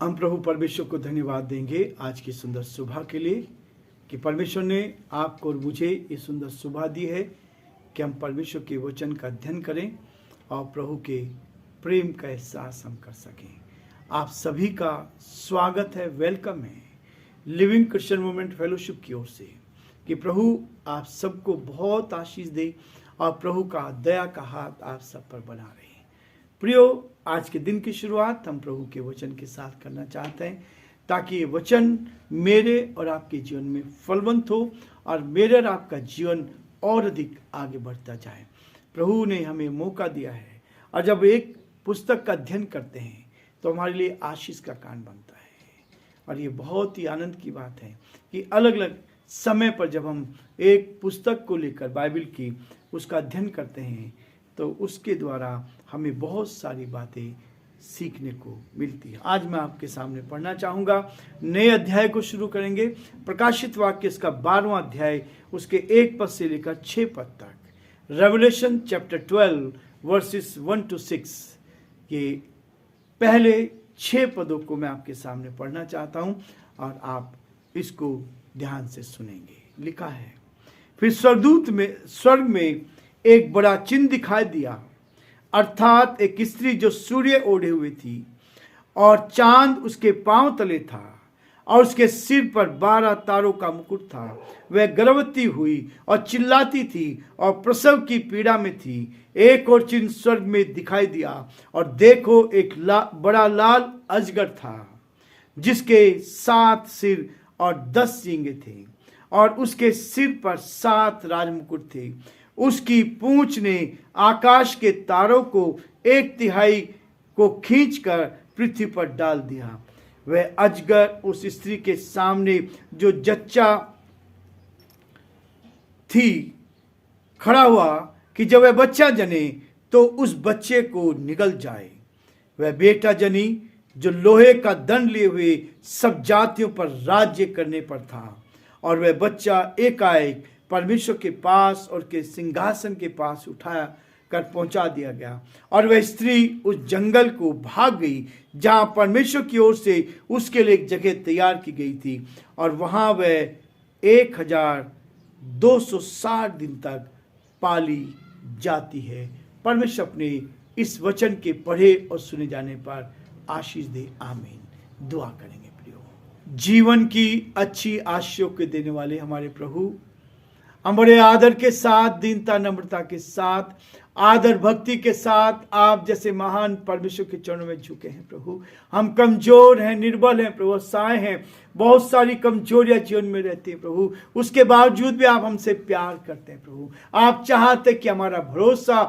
हम प्रभु परमेश्वर को धन्यवाद देंगे आज की सुंदर सुबह के लिए कि परमेश्वर ने आपको और मुझे ये सुंदर सुबह दी है कि हम परमेश्वर के वचन का अध्ययन करें और प्रभु के प्रेम का एहसास हम कर सकें। आप सभी का स्वागत है, वेलकम है लिविंग क्रिश्चियन मूवमेंट फेलोशिप की ओर से कि प्रभु आप सबको बहुत आशीष दे और प्रभु का दया का हाथ आप सब पर बना रहे। प्रियो, आज के दिन की शुरुआत हम प्रभु के वचन के साथ करना चाहते हैं ताकि ये वचन मेरे और आपके जीवन में फलवंत हो और मेरे और आपका जीवन और अधिक आगे बढ़ता जाए। प्रभु ने हमें मौका दिया है और जब एक पुस्तक का अध्ययन करते हैं तो हमारे लिए आशीष का कारण बनता है। और ये बहुत ही आनंद की बात है कि अलग अलग समय पर जब हम एक पुस्तक को लेकर बाइबल की उसका अध्ययन करते हैं तो उसके द्वारा हमें बहुत सारी बातें सीखने को मिलती है। आज मैं आपके सामने पढ़ना चाहूँगा, नए अध्याय को शुरू करेंगे। प्रकाशित वाक्य इसका 12वां अध्याय उसके 1 पद से लेकर 6 पद तक। Revelation chapter 12 versus 1 to 6। ये पहले 6 पदों को मैं आपके सामने पढ़ना चाहता हूँ और आप इसको ध्यान से सुनेंगे। लिखा है, फिर स्वर्ग में एक बड़ा चिन्ह दिखाई दिया, अर्थात एक स्त्री जो सूर्य ओढ़े हुए थी और चांद उसके पांव तले था और उसके सिर पर 12 तारों का मुकुट था। वह गर्भवती हुई और चिल्लाती थी और प्रसव की पीड़ा में थी। एक और चिन्ह स्वर्ग में दिखाई दिया और देखो एक बड़ा लाल अजगर था जिसके 7 सिर और 10 सींगे थे और उसके सिर पर 7 राजमुकुट थे। उसकी पूंछ ने आकाश के तारों को 1/3 को खींचकर पृथ्वी पर डाल दिया। वह अजगर उस स्त्री के सामने जो जच्चा थी खड़ा हुआ कि जब वह बच्चा जने तो उस बच्चे को निगल जाए। वह बेटा जनी जो लोहे का दंड लिए हुए सब जातियों पर राज्य करने पर था और वह बच्चा एकाएक परमेश्वर के पास और के सिंहासन के पास उठाया कर पहुंचा दिया गया और वह स्त्री उस जंगल को भाग गई जहां परमेश्वर की ओर से उसके लिए एक जगह तैयार की गई थी और वहां वह 1260 दिन तक पाली जाती है। परमेश्वर अपने इस वचन के पढ़े और सुने जाने पर आशीष दे, आमीन। दुआ करेंगे। प्रियो, जीवन की अच्छी आशीषों के देने वाले हमारे प्रभु, हम बड़े आदर के साथ, दीनता नम्रता के साथ, आदर भक्ति के साथ आप जैसे महान परमेश्वर के चरणों में झुके हैं। प्रभु, हम कमजोर हैं, निर्बल हैं प्रभु, असहाय हैं, बहुत सारी कमजोरियां जीवन में रहती हैं प्रभु। उसके बावजूद भी आप हमसे प्यार करते हैं प्रभु। आप चाहते कि हमारा भरोसा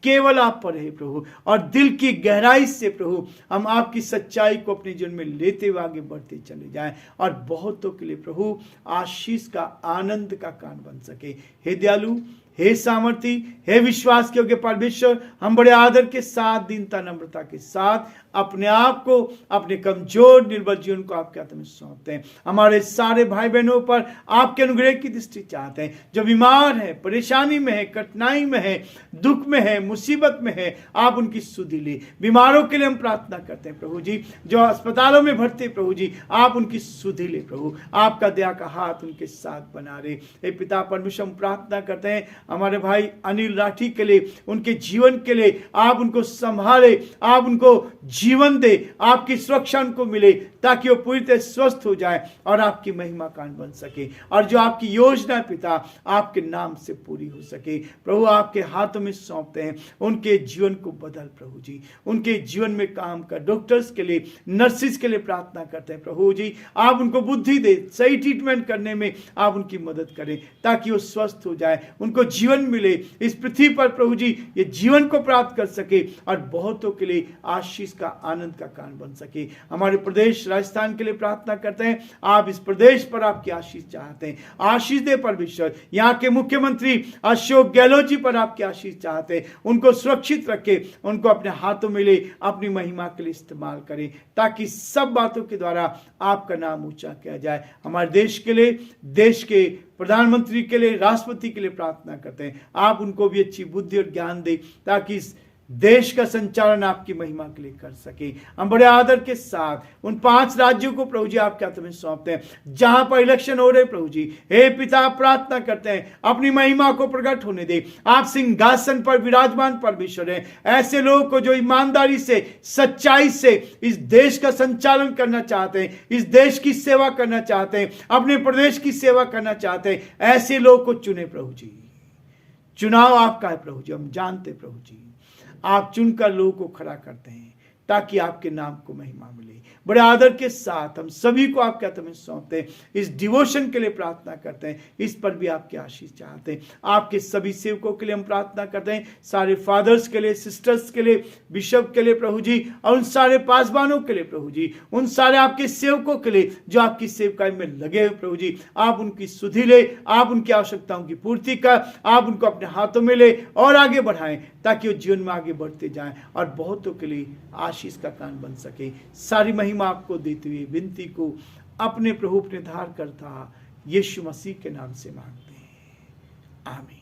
केवल आप पर है प्रभु और दिल की गहराई से प्रभु हम आपकी सच्चाई को अपने जीवन में लेते हुए आगे बढ़ते चले जाएं और बहुतों के लिए प्रभु आशीष का, आनंद का कारण बन सके। हे दयालु, हे सामर्थी, हे विश्वास के योग्य परमेश्वर, हम बड़े आदर के साथ, दीनता नम्रता के साथ अपने आप को, अपने कमजोर निर्बल जीवन को आपके हाथ में सौंपते हैं। हमारे सारे भाई बहनों पर आपके अनुग्रह की दृष्टि चाहते हैं। जो बीमार है, परेशानी में है, कठिनाई में है, दुख में है, मुसीबत में है, आप उनकी सुधि ले। बीमारों के लिए हम प्रार्थना करते हैं प्रभु जी, जो अस्पतालों में भर्ती प्रभु जी, आप उनकी सुधि ले प्रभु। आपका दया का हाथ उनके साथ बना रहे। हे पिता परमेश्वर, हम प्रार्थना करते हैं हमारे भाई अनिल राठी के लिए, उनके जीवन के लिए आप उनको संभाले, आप उनको जीवन दे, आपकी सुरक्षा उनको मिले ताकि वो पूरी तरह स्वस्थ हो जाए और आपकी महिमा कान बन सके और जो आपकी योजना पिता आपके नाम से पूरी हो सके। प्रभु, आपके हाथों में सौंपते हैं, उनके जीवन को बदल प्रभु जी, उनके जीवन में काम कर। डॉक्टर्स के लिए, नर्सिस के लिए प्रार्थना करते हैं प्रभु जी, आप उनको बुद्धि दे, सही ट्रीटमेंट करने में आप उनकी मदद करें ताकि वो स्वस्थ हो जाए, उनको जीवन मिले इस पृथ्वी पर प्रभु जी, ये जीवन को प्राप्त कर सके और बहुतों के लिए आशीष का, आनंद का कारण बन सके। हमारे प्रदेश राजस्थान के लिए प्रार्थना करते हैं, आप इस प्रदेश पर आपकी आशीष चाहते हैं, आशीष दे परमेश्वर। यहाँ के मुख्यमंत्री अशोक गहलोत जी पर आपकी आशीष चाहते हैं, उनको सुरक्षित रखे, उनको अपने हाथों में ले, अपनी महिमा के लिए इस्तेमाल करें ताकि सब बातों के द्वारा आपका नाम ऊंचा किया जाए। हमारे देश के लिए, देश के प्रधानमंत्री के लिए, राष्ट्रपति के लिए प्रार्थना करते हैं, आप उनको भी अच्छी बुद्धि और ज्ञान दे ताकि देश का संचालन आपकी महिमा के लिए कर सके। हम बड़े आदर के साथ उन 5 राज्यों को प्रभु जी आपके हाथ में सौंपते हैं जहां पर इलेक्शन हो रहे प्रभु जी। हे पिता, प्रार्थना करते हैं अपनी महिमा को प्रकट होने दे। आप सिंहासन पर विराजमान परमेश्वर हैं। ऐसे लोगों को जो ईमानदारी से, सच्चाई से इस देश का संचालन करना चाहते हैं, इस देश की सेवा करना चाहते हैं, अपने प्रदेश की सेवा करना चाहते हैं, ऐसे लोग को चुने प्रभु जी। चुनाव आपका है प्रभु जी, हम जानते प्रभु जी। आप चुनकर लोगों को खड़ा करते हैं ताकि आपके नाम को महिमा मिले। बड़े आदर के साथ हम सभी को आपके हाथ में सौंपते हैं। इस डिवोशन के लिए प्रार्थना करते हैं, इस पर भी आपकी आशीष चाहते हैं। आपके सभी सेवकों के लिए हम प्रार्थना करते हैं, सारे फादर्स के लिए, सिस्टर्स के लिए, बिशप के लिए प्रभु जी, और उन सारे पासवानों के लिए प्रभु जी, उन सारे आपके सेवकों के लिए जो आपकी सेवकाई में लगे हुए प्रभु जी। आप उनकी सुधि ले, आप उनकी आवश्यकताओं की पूर्ति कर, आप उनको अपने हाथों में ले और आगे बढ़ाएं ताकि वो जीवन में आगे बढ़ते जाएं और बहुतों के लिए आशीष का कारण बन सके। सारी महिमा आपको देते हुए विनती को अपने प्रभु अपने धार करता यीशु मसीह के नाम से मांगते हैं, आमीन।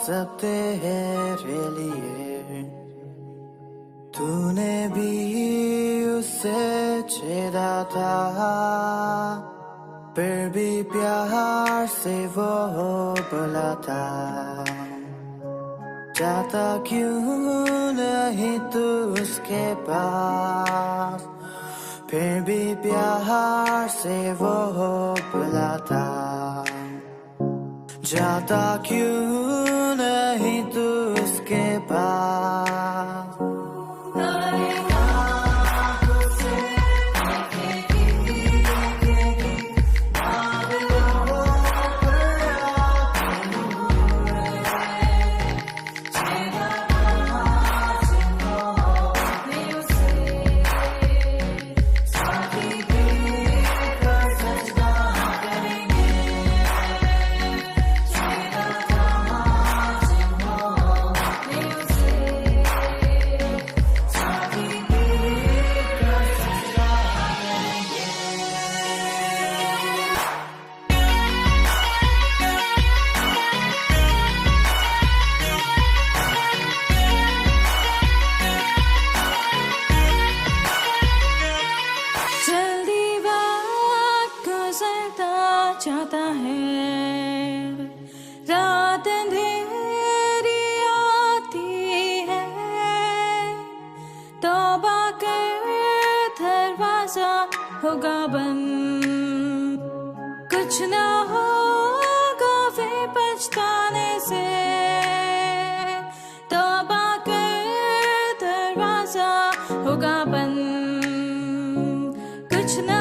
सब तेरे लिए, तूने भी उसे छेड़ा था, फिर भी प्यार से वो बुलाता। जाता क्यों नहीं तू उसके पास, फिर भी प्यार से वो बुलाता। जाता क्यों नहीं तू उसके पास। जाता है रात अंधेरी आती है, तौबा कर दरवाजा होगा बंद, कुछ ना होगा वे पछताने से। तौबा कर दरवाजा होगा बंद, कुछ ना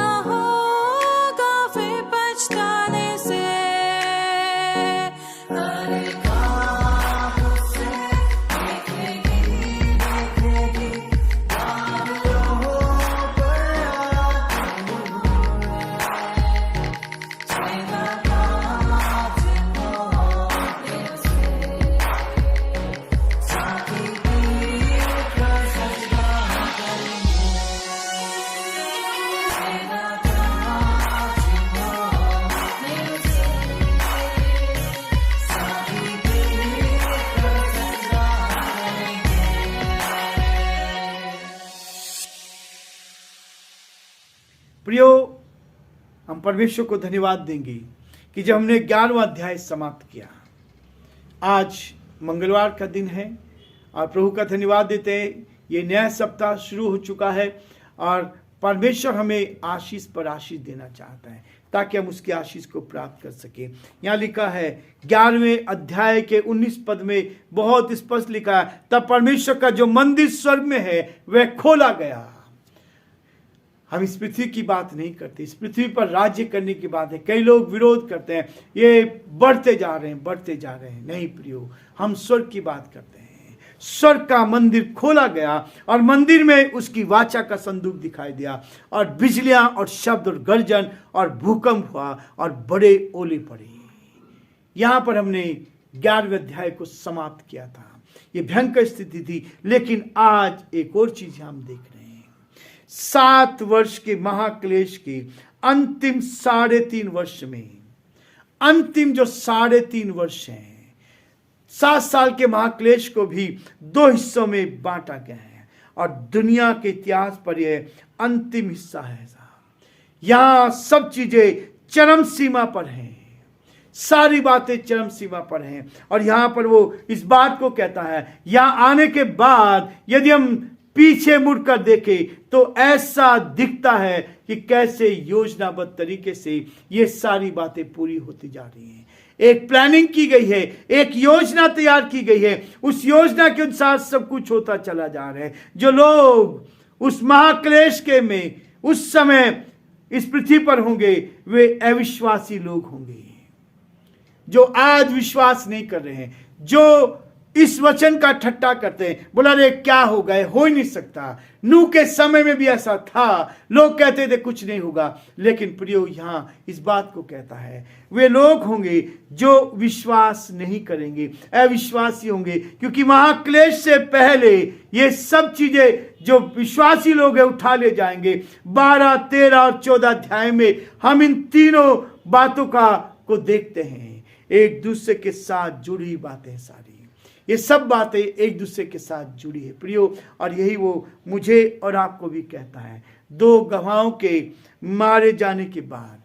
प्रियो, हम परमेश्वर को धन्यवाद देंगे कि जब हमने 11वां अध्याय समाप्त किया, आज मंगलवार का दिन है और प्रभु का धन्यवाद देते हैं। ये नया सप्ताह शुरू हो चुका है और परमेश्वर हमें आशीष पर आशीष देना चाहता है ताकि हम उसकी आशीष को प्राप्त कर सकें। यहाँ लिखा है 11वें अध्याय के 19 पद में बहुत स्पष्ट लिखा है, तब परमेश्वर का जो मंदिर स्वर्ग में है वह खोला गया। हम इस पृथ्वी की बात नहीं करते, इस पृथ्वी पर राज्य करने की बात है। कई लोग विरोध करते हैं, ये बढ़ते जा रहे हैं, बढ़ते जा रहे हैं। नहीं प्रियो, हम स्वर्ग की बात करते हैं। स्वर्ग का मंदिर खोला गया और मंदिर में उसकी वाचा का संदूक दिखाई दिया और बिजलियां और शब्द और गर्जन और भूकंप हुआ और बड़े ओले पड़े। यहां पर हमने 11वें अध्याय को समाप्त किया था। ये भयंकर स्थिति थी, लेकिन आज एक और चीज हम देख रहे हैं। 7 वर्ष के महाक्लेश के अंतिम 3.5 वर्ष में, अंतिम जो 3.5 वर्ष हैं, 7 साल के महाक्लेश को भी 2 हिस्सों में बांटा गया है और दुनिया के इतिहास पर यह अंतिम हिस्सा है। यहां सब चीजें चरम सीमा पर हैं, सारी बातें चरम सीमा पर हैं। और यहां पर वो इस बात को कहता है, यहां आने के बाद यदि हम पीछे मुड़कर देखें तो ऐसा दिखता है कि कैसे योजनाबद्ध तरीके से ये सारी बातें पूरी होती जा रही हैं। एक प्लानिंग की गई है, एक योजना तैयार की गई है, उस योजना के अनुसार सब कुछ होता चला जा रहा है। जो लोग उस महाक्लेश के में उस समय इस पृथ्वी पर होंगे वे अविश्वासी लोग होंगे, जो आज विश्वास नहीं कर रहे हैं, जो इस वचन का ठट्टा करते हैं, बोला रे क्या हो गए, हो ही नहीं सकता। नूह के समय में भी ऐसा था, लोग कहते थे कुछ नहीं होगा। लेकिन प्रियो, यहां इस बात को कहता है, वे लोग होंगे जो विश्वास नहीं करेंगे, अविश्वासी होंगे, क्योंकि महाक्लेश से पहले ये सब चीजें जो विश्वासी लोग हैं उठा ले जाएंगे। 12, 13 और 14 अध्याय में हम इन तीनों बातों को देखते हैं। एक दूसरे के साथ जुड़ी बातें, सारी ये सब बातें एक दूसरे के साथ जुड़ी है प्रियो। और यही वो मुझे और आपको भी कहता है। 2 गवाहों के मारे जाने के बाद,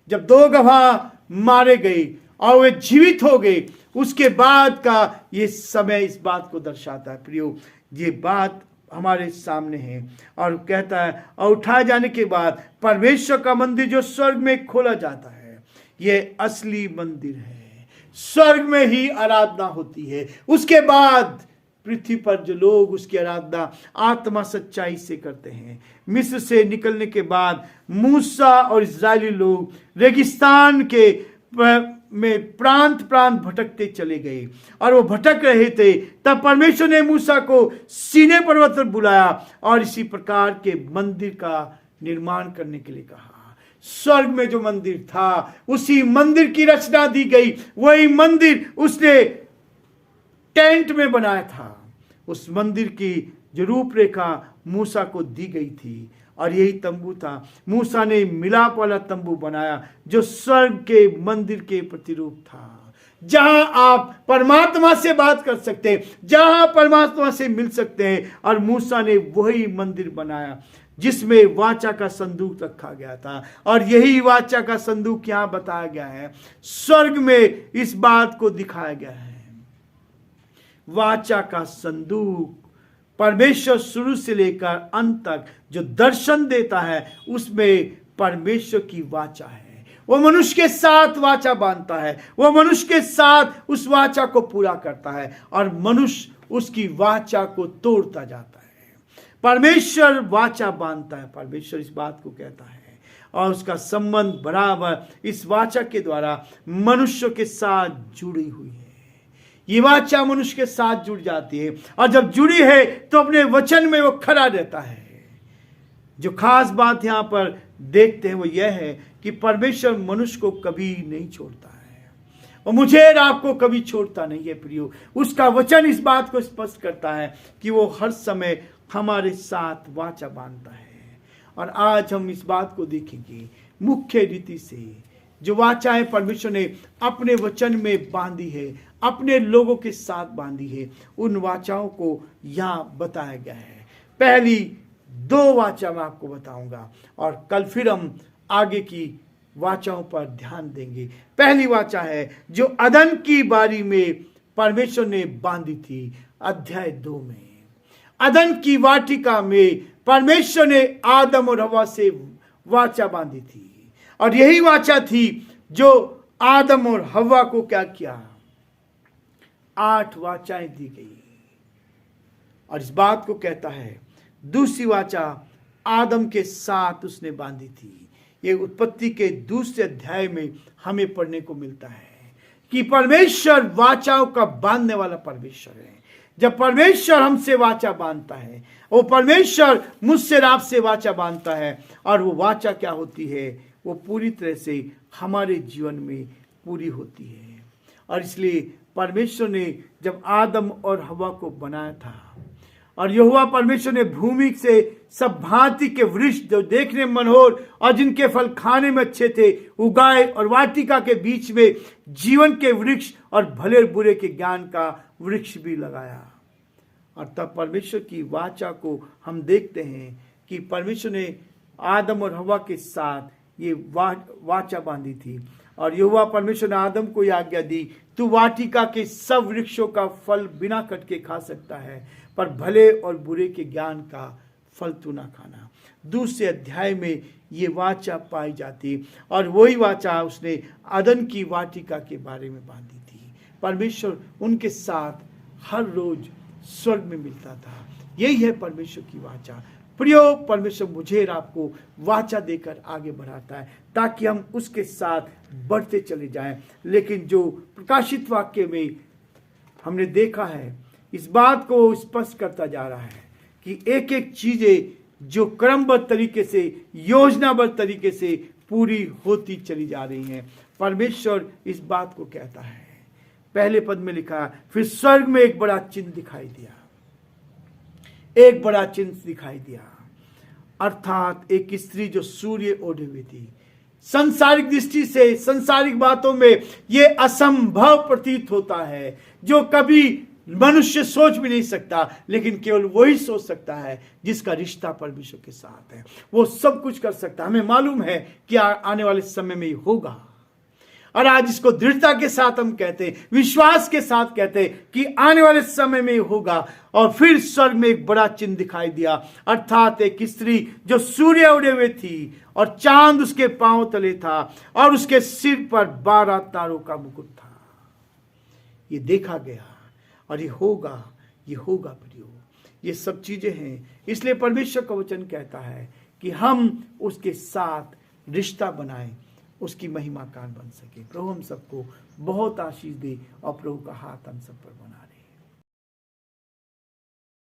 जब 2 गवाह मारे गए और वे जीवित हो गए, उसके बाद का ये समय इस बात को दर्शाता है प्रियो। ये बात हमारे सामने है और कहता है, और उठाए जाने के बाद परमेश्वर का मंदिर जो स्वर्ग में खोला जाता है, ये असली मंदिर है। स्वर्ग में ही आराधना होती है। उसके बाद पृथ्वी पर जो लोग उसकी आराधना आत्मा सच्चाई से करते हैं। मिस्र से निकलने के बाद मूसा और इस्राएली लोग रेगिस्तान के में प्रांत भटकते चले गए और वो भटक रहे थे। तब परमेश्वर ने मूसा को सीने पर्वत पर बुलाया और इसी प्रकार के मंदिर का निर्माण करने के लिए कहा। स्वर्ग में जो मंदिर था, उसी मंदिर की रचना दी गई। वही मंदिर उसने टेंट में बनाया था। उस मंदिर की जो रूपरेखा मूसा को दी गई थी और यही तंबू था। मूसा ने मिलाप वाला तंबू बनाया जो स्वर्ग के मंदिर के प्रतिरूप था, जहां आप परमात्मा से बात कर सकते हैं, जहां परमात्मा से मिल सकते हैं। और मूसा ने वही मंदिर बनाया जिसमें वाचा का संदूक रखा गया था। और यही वाचा का संदूक यहां बताया गया है। स्वर्ग में इस बात को दिखाया गया है। वाचा का संदूक परमेश्वर शुरू से लेकर अंत तक जो दर्शन देता है, उसमें परमेश्वर की वाचा है। वो मनुष्य के साथ वाचा बांधता है, वो मनुष्य के साथ उस वाचा को पूरा करता है और मनुष्य उसकी वाचा को तोड़ता जाता है। परमेश्वर वाचा बांधता है, परमेश्वर इस बात को कहता है और उसका संबंध बराबर इस वाचा के द्वारा मनुष्य के साथ जुड़ी हुई है। ये वाचा मनुष्य के साथ जुड़ जाती है और जब जुड़ी है तो अपने वचन में वो खड़ा रहता है। जो खास बात यहां पर देखते हैं वो यह है कि परमेश्वर मनुष्य को कभी नहीं छोड़ता है और मुझे और आपको कभी छोड़ता नहीं है प्रियो। उसका वचन इस बात को स्पष्ट करता है कि वो हर समय हमारे साथ वाचा बांधता है। और आज हम इस बात को देखेंगे मुख्य रीति से। जो वाचाएं परमेश्वर ने अपने वचन में बांधी है, अपने लोगों के साथ बांधी है, उन वाचाओं को यहाँ बताया गया है। पहली 2 वाचा मैं आपको बताऊंगा और कल फिर हम आगे की वाचाओं पर ध्यान देंगे। पहली वाचा है जो अदन की बारी में परमेश्वर ने बांधी थी, अध्याय 2 में। अदन की वाटिका में परमेश्वर ने आदम और हवा से वाचा बांधी थी और यही वाचा थी जो आदम और हवा को क्या किया, 8 वाचाएं दी गई। और इस बात को कहता है दूसरी वाचा आदम के साथ उसने बांधी थी। ये उत्पत्ति के दूसरे अध्याय में हमें पढ़ने को मिलता है कि परमेश्वर वाचाओं का बांधने वाला परमेश्वर है। जब परमेश्वर हमसे वाचा बांधता है, वो परमेश्वर मुझसे आपसे वाचा बांधता है और वो वाचा क्या होती है, वो पूरी तरह से हमारे जीवन में पूरी होती है। और इसलिए परमेश्वर ने जब आदम और हवा को बनाया था और यहोवा परमेश्वर ने भूमि से सब भांति के वृक्ष जो देखने में मनोहर और जिनके फल खाने में अच्छे थे उगाए और वाटिका के बीच में जीवन के वृक्ष और भले बुरे के ज्ञान का वृक्ष भी लगाया। और तब परमेश्वर की वाचा को हम देखते हैं कि परमेश्वर ने आदम और हवा के साथ ये वाचा बांधी थी और यहोवा परमेश्वर ने आदम को आज्ञा दी, तू वाटिका के सब वृक्षों का फल बिना कट के खा सकता है, पर भले और बुरे के ज्ञान का फल तू ना खाना। दूसरे अध्याय में ये वाचा पाई जाती और वही वाचा उसने अदन की वाटिका के बारे में बांधी थी। परमेश्वर उनके साथ हर रोज स्वर्ग में मिलता था। यही है परमेश्वर की वाचा। प्रियो, परमेश्वर मुझे और आपको वाचा देकर आगे बढ़ाता है ताकि हम उसके साथ बढ़ते चले जाएं। लेकिन जो प्रकाशित वाक्य में हमने देखा है, इस बात को स्पष्ट करता जा रहा है कि एक एक चीजें जो क्रमबद्ध तरीके से, योजनाबद्ध तरीके से पूरी होती चली जा रही हैं। परमेश्वर इस बात को कहता है। पहले पद में लिखा, फिर स्वर्ग में एक बड़ा चिन्ह दिखाई दिया, एक बड़ा चिन्ह दिखाई दिया, अर्थात एक स्त्री जो सूर्य ओढ़े हुई थी। संसारिक दृष्टि से, संसारिक बातों में यह असंभव प्रतीत होता है, जो कभी मनुष्य सोच भी नहीं सकता, लेकिन केवल वही सोच सकता है जिसका रिश्ता परमेश्वर के साथ है। वो सब कुछ कर सकता है। हमें मालूम है कि आने वाले समय में ये होगा और आज इसको दृढ़ता के साथ हम कहते हैं, विश्वास के साथ कहते हैं कि आने वाले समय में होगा। और फिर स्वर्ग में एक बड़ा चिन्ह दिखाई दिया, अर्थात एक स्त्री जो सूर्य उड़े हुए थी और चांद उसके पांव तले था और उसके सिर पर 12 तारों का मुकुट था। ये देखा गया और ये होगा, ये होगा प्रियो। ये सब चीजें हैं। इसलिए परमेश्वर का वचन कहता है कि हम उसके साथ रिश्ता बनाएं, उसकी महिमा कान बन सके। प्रभु हम सबको बहुत आशीष दे और प्रभु का हाथ हम सब पर बना रहे।